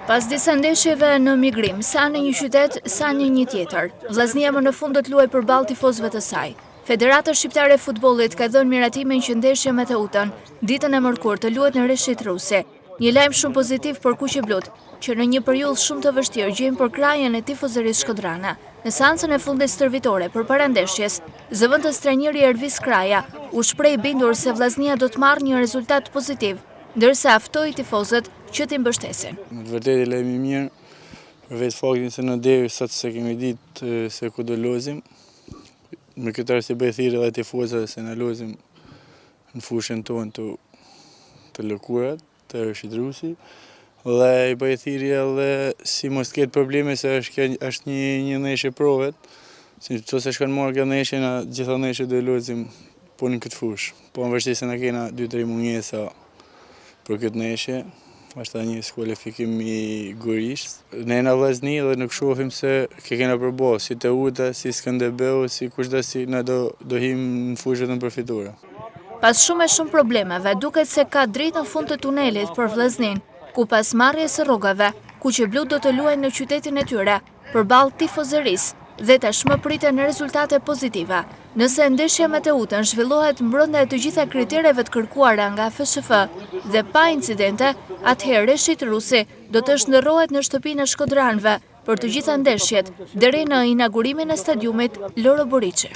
Pas disa ndeshjeve në migrim, sa në një qytet, sa në një tjetër, Vllaznia më në fund do të luajë përballë tifozëve të saj. Federata Shqiptare e Futbollit ka dhënë miratimin që ndeshja me Teutën, ditën e mërkurë të luhet në Reshit Rusi. Një lajm shumë pozitiv për Kuqeblut, që në një periudhë shumë të vështirë gjejnë përkrahjen e tifozërisë shkodrane. Në seancën e fundit stërvitore përpara ndeshjes, zëvendës trajneri Ervis Kraja u shpreh bindur se Vllaznia do të marrë një rezultat pozitiv, ndërsa ftoi tifozët që t'i mbështesin. Në të vërtetë lajm i mirë, për vetë faktin se në deri sot se kemi ditë se ku do lozim. Me këtë arsye bëj thirrje edhe tifozëve se na lozim në fushën tonë të lëkurat, të Reshit Rusi. Dhe i bëj thirrje edhe si mos ketë probleme se është një ndeshje provet. Si nëse shkon marrë kjo ndeshje, na gjitha ndeshjet do lozim po në këtë fushë. Po në vërtetë se na kena 2-3 mungesa për këtë ndeshje. Është një skualifikim i gurisht. Ne në Vllazni dhe nuk shohim se kena përballë, si Teuta, si Skënderbeu, si kushdo si na do him në fushën e përfituara. Pas shumë problemeve, duket se ka drejt në fund të tunelit për Vllaznin, ku pas marrjes së rrogave, Kuqeblut do të luajë në qytetin e tyre, përballë tifozërisë, dhe tashmë priten rezultate pozitive. Nëse ndeshja me Teutën zhvillohet brenda të gjitha kritereve të kërkuara nga FSHF dhe pa incidente, atëherë Reshit Rusi do të shndërrohet në shtëpinë e shkodranëve për të gjitha ndeshjet deri në inaugurimin e stadiumit Loro Boriçi.